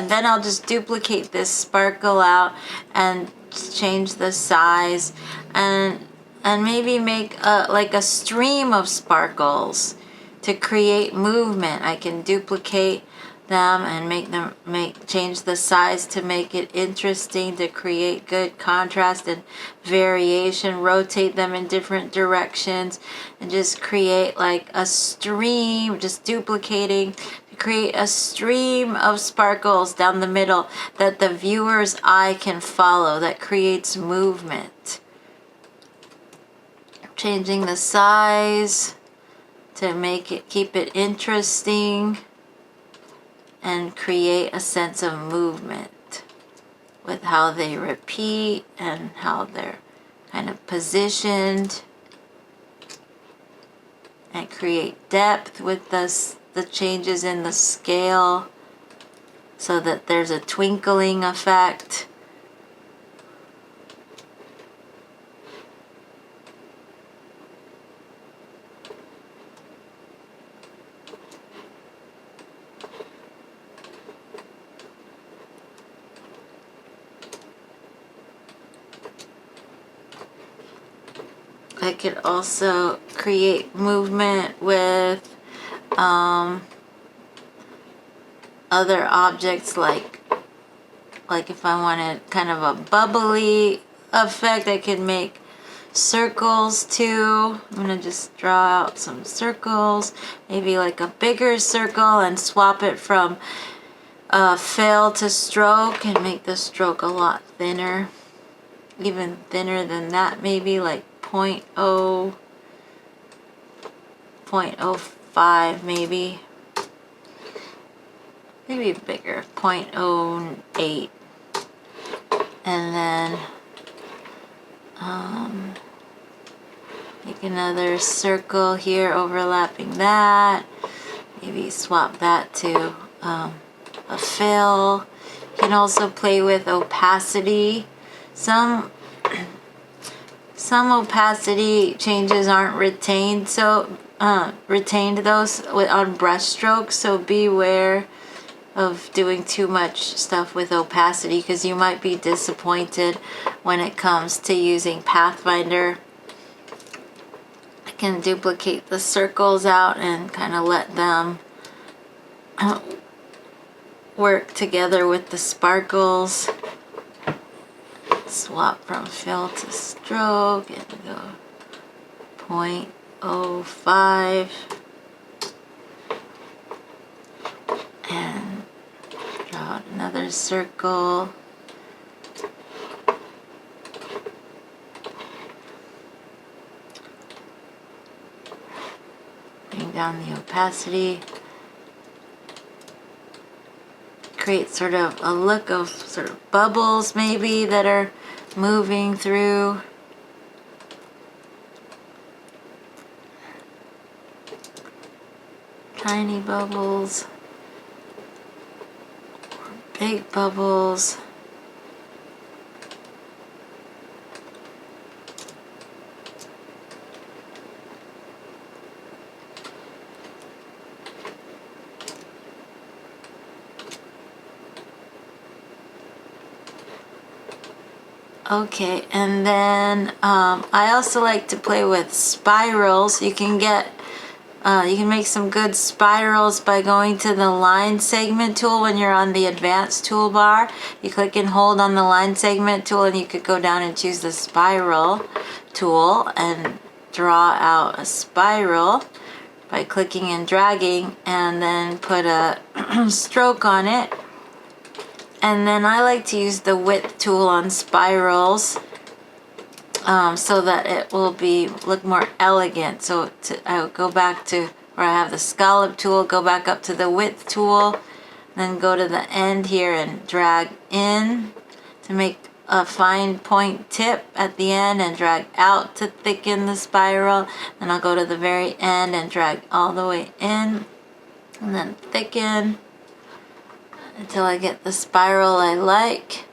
and then I'll just duplicate this sparkle out and change the size, and maybe make like a stream of sparkles to create movement. I can duplicate them and change the size to make it interesting, to create good contrast and variation, rotate them in different directions, and just create like a stream, just duplicating to create a stream of sparkles down the middle that the viewer's eye can follow, that creates movement. Changing the size to make it, keep it interesting, and create a sense of movement with how they repeat and how they're kind of positioned, and create depth with the changes in the scale so that there's a twinkling effect. I could also create movement with other objects, like if I wanted kind of a bubbly effect, I could make circles too. I'm gonna just draw out some circles, maybe like a bigger circle, and swap it from fill to stroke and make the stroke a lot thinner, even thinner than that, maybe like 0.05 maybe bigger, 0.08, and then make another circle here overlapping that, maybe swap that to a fill. You can also play with opacity. Some opacity changes aren't retained, so retained those on brush strokes, so beware of doing too much stuff with opacity, because you might be disappointed when it comes to using Pathfinder. I can duplicate the circles out and kind of let them work together with the sparkles. Swap from fill to stroke and go 0.05 and draw out another circle. Bring down the opacity. Create sort of a look of sort of bubbles maybe that are moving through. Tiny bubbles, or big bubbles. Okay, and then I also like to play with spirals. You can make some good spirals by going to the line segment tool when you're on the advanced toolbar. You click and hold on the line segment tool, and you could go down and choose the spiral tool and draw out a spiral by clicking and dragging, and then put a stroke on it. And then I like to use the width tool on spirals so that it will look more elegant. So I would go back to where I have the scallop tool, go back up to the width tool, then go to the end here and drag in to make a fine point tip at the end, and drag out to thicken the spiral. Then I'll go to the very end and drag all the way in, and then thicken until I get the spiral I like.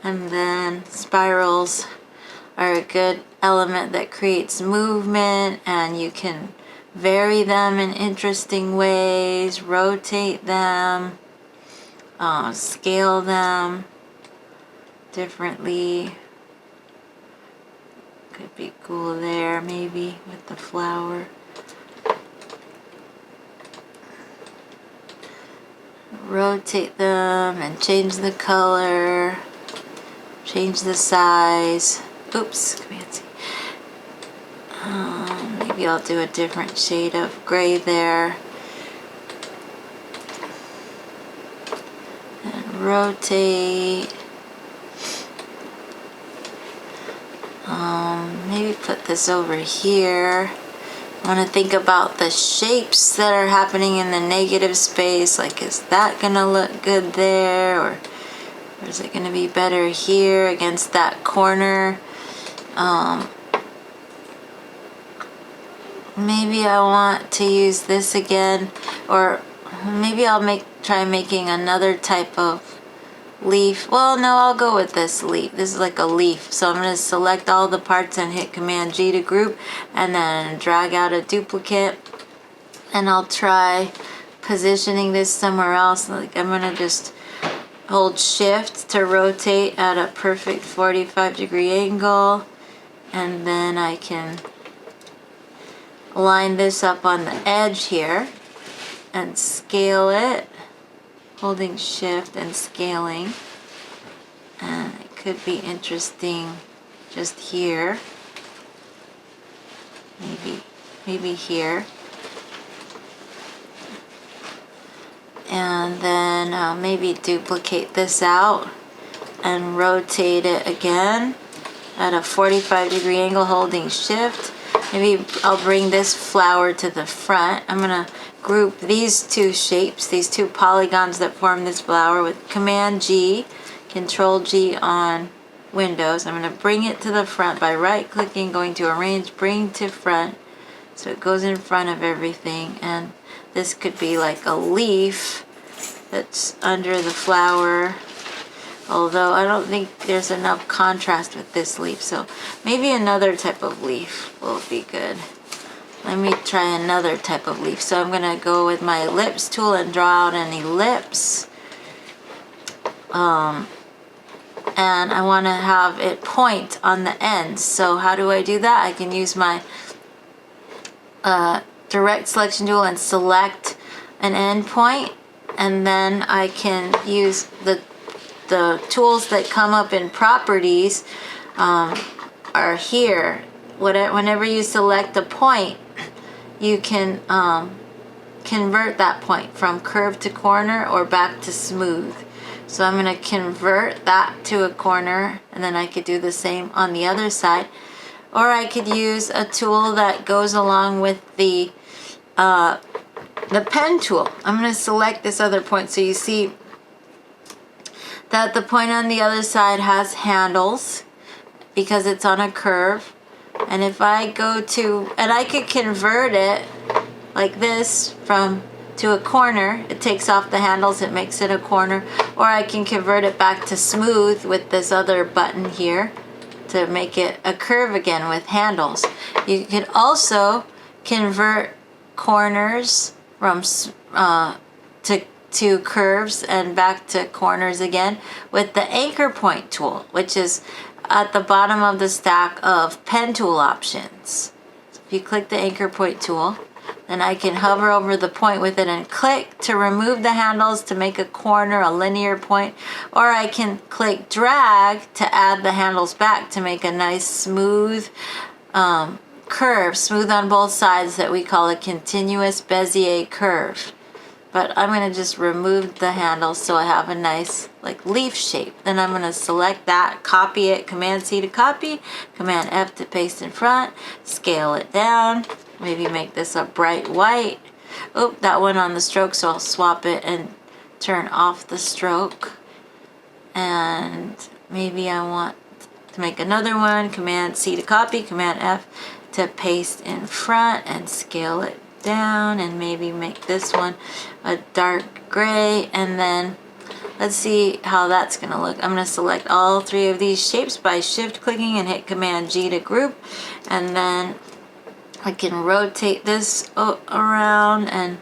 And then spirals are a good element that creates movement, and you can vary them in interesting ways, rotate them, scale them differently. Could be cool there, maybe, with the flower. Rotate them and change the color, change the size. Oops, Command C. Maybe I'll do a different shade of gray there. And rotate. Maybe put this over here. I want to think about the shapes that are happening in the negative space. Like, is that going to look good there? Or is it going to be better here against that corner? Maybe I want to use this again. Or maybe I'll try making another type of leaf. Well, no, I'll go with this leaf. This is like a leaf. So I'm going to select all the parts and hit Command G to group, and then drag out a duplicate. And I'll try positioning this somewhere else. Like, I'm going to just hold Shift to rotate at a perfect 45-degree angle. And then I can line this up on the edge here and scale it, holding Shift and scaling. And it could be interesting just here, maybe here. And then maybe duplicate this out and rotate it again at a 45-degree angle, holding Shift. Maybe I'll bring this flower to the front. I'm going to group these two shapes, these two polygons that form this flower, with Command G, Control G on Windows. I'm going to bring it to the front by right-clicking, going to Arrange, Bring to Front, so it goes in front of everything. And this could be like a leaf that's under the flower, although I don't think there's enough contrast with this leaf, so maybe another type of leaf will be good. Let me try another type of leaf. So I'm going to go with my ellipse tool and draw out an ellipse. And I want to have it point on the ends. So how do I do that? I can use my direct selection tool and select an end point. And then I can use the tools that come up in properties are here. Whenever you select a point, you can convert that point from curve to corner or back to smooth. So I'm going to convert that to a corner, and then I could do the same on the other side. Or I could use a tool that goes along with the pen tool. I'm going to select this other point, so you see that the point on the other side has handles because it's on a curve. And if I go to, and I could convert it like this to a corner. It takes off the handles, it makes it a corner. Or I can convert it back to smooth with this other button here to make it a curve again with handles. You could also convert corners from to curves and back to corners again with the anchor point tool, which is at the bottom of the stack of pen tool options. So if you click the anchor point tool, then I can hover over the point with it and click to remove the handles to make a corner, a linear point, or I can click drag to add the handles back to make a nice smooth curve, smooth on both sides, that we call a continuous Bezier curve. But I'm going to just remove the handles so I have a nice like leaf shape. Then I'm going to select that, copy it, Command C to copy, Command F to paste in front, scale it down, maybe make this a bright white. Oh, that went on the stroke, so I'll swap it and turn off the stroke. And maybe I want to make another one, Command C to copy, Command F to paste in front and scale it down, and maybe make this one a dark gray. And then let's see how that's going to look. I'm going to select all three of these shapes by shift clicking and hit Command G to group, and then I can rotate this around and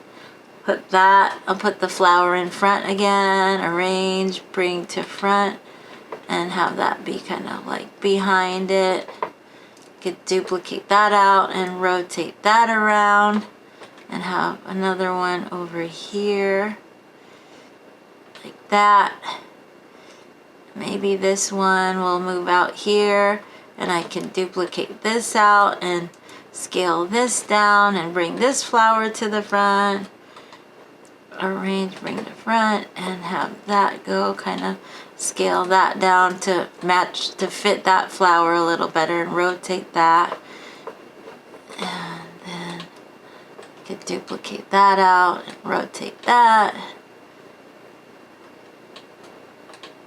put that, I'll put the flower in front again, arrange, bring to front, and have that be kind of like behind it. Could duplicate that out and rotate that around and have another one over here like that. Maybe this one will move out here and I can duplicate this out and scale this down and bring this flower to the front. Arrange, bring to front, and have that go, kind of scale that down to match, to fit that flower a little better, and rotate that. And then I could duplicate that out and rotate that.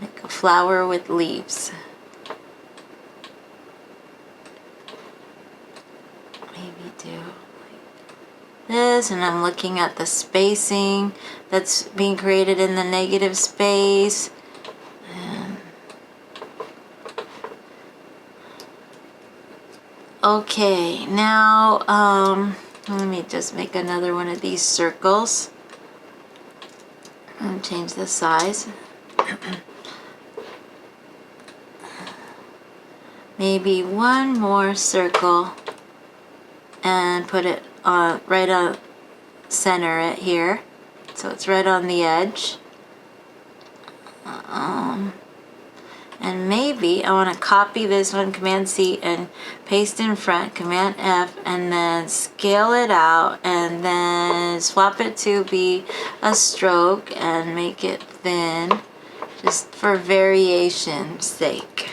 Make a flower with leaves. Maybe do this, and I'm looking at the spacing that's being created in the negative space. And okay, now let me just make another one of these circles and change the size. Maybe one more circle and put it right on center it here, so it's right on the edge. And maybe I want to copy this one, Command C, and paste in front, Command F, and then scale it out, and then swap it to be a stroke and make it thin, just for variation's sake,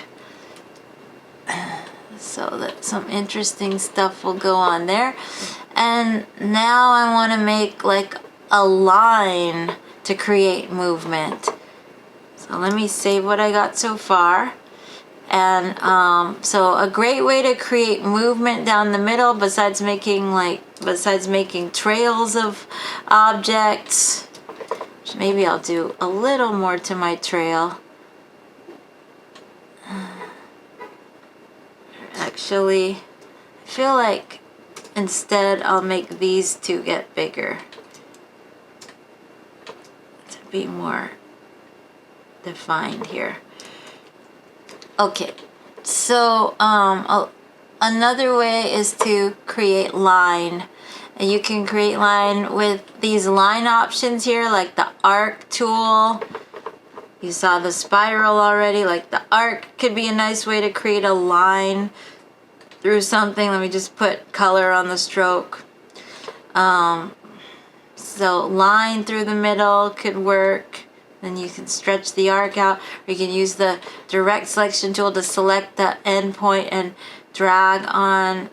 so that some interesting stuff will go on there. And now I want to make like a line to create movement. So let me save what I got so far. And so a great way to create movement down the middle, besides making trails of objects, which maybe I'll do a little more to my trail. Actually, I feel like instead I'll make these two get bigger to be more defined here. Okay, so another way is to create line. And you can create line with these line options here, like the arc tool. You saw the spiral already, like the arc could be a nice way to create a line through something. Let me just put color on the stroke. So line through the middle could work. Then you can stretch the arc out, or you can use the direct selection tool to select the end point and drag on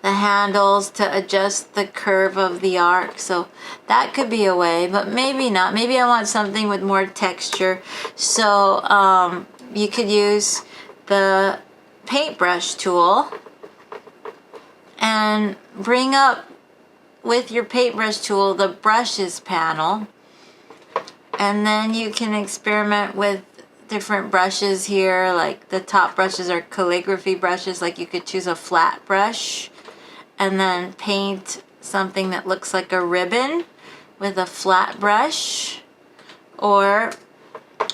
the handles to adjust the curve of the arc. So that could be a way, but maybe not. Maybe I want something with more texture. So you could use the paintbrush tool and bring up with your paintbrush tool the brushes panel, and then you can experiment with different brushes here. Like the top brushes are calligraphy brushes, like you could choose a flat brush and then paint something that looks like a ribbon with a flat brush, or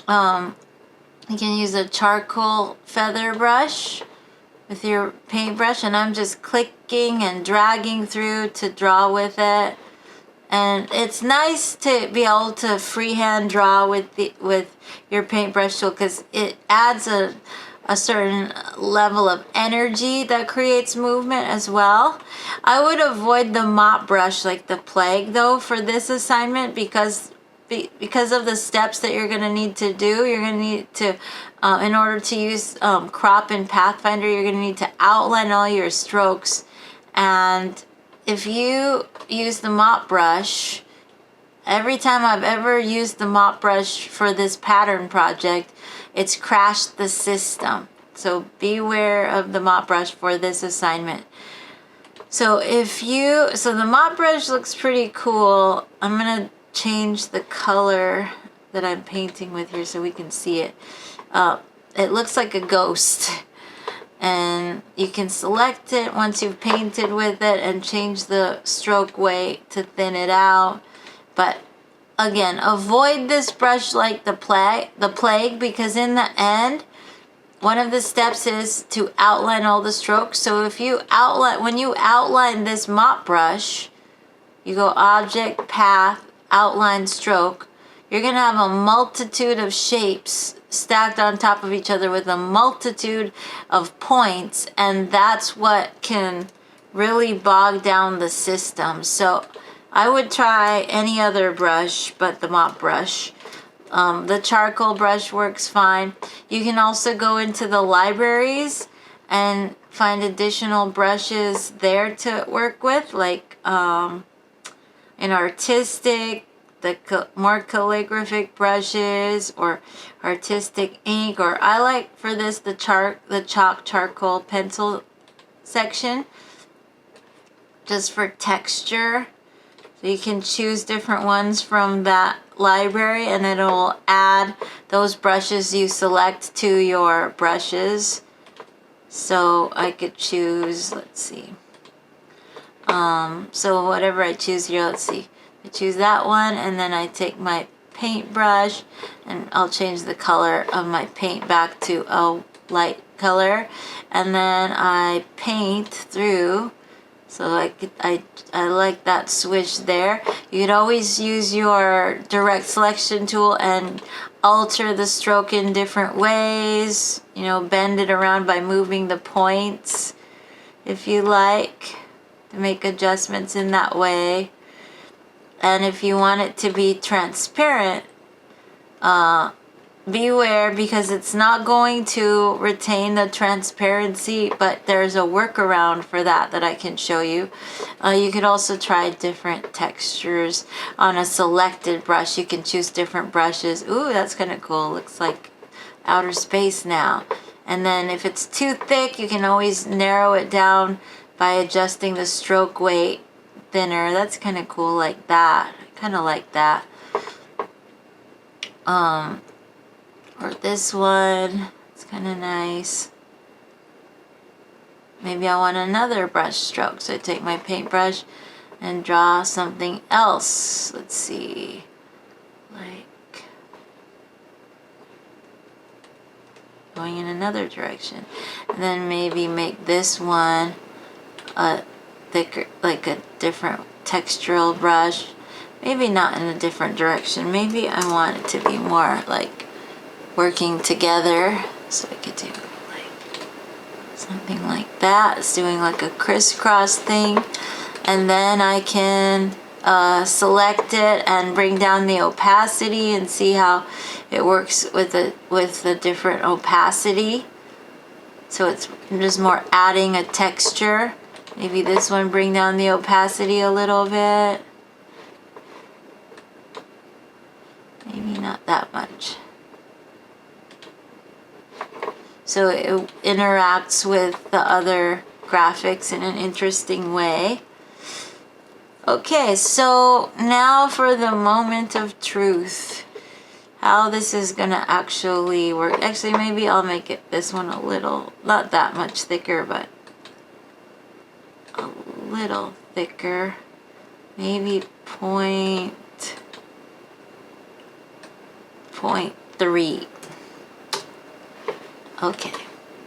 you can use a charcoal feather brush with your paintbrush, and I'm just clicking and dragging through to draw with it. And it's nice to be able to freehand draw with your paintbrush tool, because it adds a certain level of energy that creates movement as well. I would avoid the mop brush like the plague though for this assignment, because of the steps that you're going to need to do. You're going to need to, in order to use crop in Pathfinder, you're going to need to outline all your strokes. And if you use the mop brush, every time I've ever used the mop brush for this pattern project, it's crashed the system. So beware of the mop brush for this assignment. So the mop brush looks pretty cool. I'm going to change the color that I'm painting with here so we can see it. It looks like a ghost. and you can select it once you've painted with it and change the stroke weight to thin it out. But again, avoid this brush like the plague, because in the end, one of the steps is to outline all the strokes. So if you outline, when you outline this mop brush, you go object, path, outline, stroke, you're going to have a multitude of shapes stacked on top of each other with a multitude of points, and that's what can really bog down the system. So I would try any other brush but the mop brush. The charcoal brush works fine. You can also go into the libraries and find additional brushes there to work with, like in artistic, the more calligraphic brushes, or artistic ink, or I like for this the chalk charcoal pencil section, just for texture. So you can choose different ones from that library, and it'll add those brushes you select to your brushes. So I could choose, let's see. So whatever I choose here, let's see. I choose that one, and then I take my paintbrush and I'll change the color of my paint back to a light color, and then I paint through. So I like that switch there. You could always use your direct selection tool and alter the stroke in different ways. You know, bend it around by moving the points if you like, to make adjustments in that way. And if you want it to be transparent, beware, because it's not going to retain the transparency, but there's a workaround for that I can show you. You could also try different textures on a selected brush. You can choose different brushes. Ooh, that's kind of cool. Looks like outer space now. And then if it's too thick, you can always narrow it down by adjusting the stroke weight thinner. That's kind of cool like that. I kind of like that. Or this one, it's kind of nice. Maybe I want another brush stroke, so I take my paintbrush and draw something else. Let's see, like going in another direction. And then maybe make this one a thicker, like a different textural brush. Maybe not in a different direction. Maybe I want it to be more like working together, so I could do like something like that. It's doing like a crisscross thing, and then I can select it and bring down the opacity and see how it works with the different opacity. So it's just more adding a texture. Maybe this one, bring down the opacity a little bit. Maybe not that much. So it interacts with the other graphics in an interesting way. Okay, so now for the moment of truth. How this is gonna actually work. Actually, maybe I'll make it this one a little, not that much thicker, but a little thicker. Maybe point 0.3. Okay.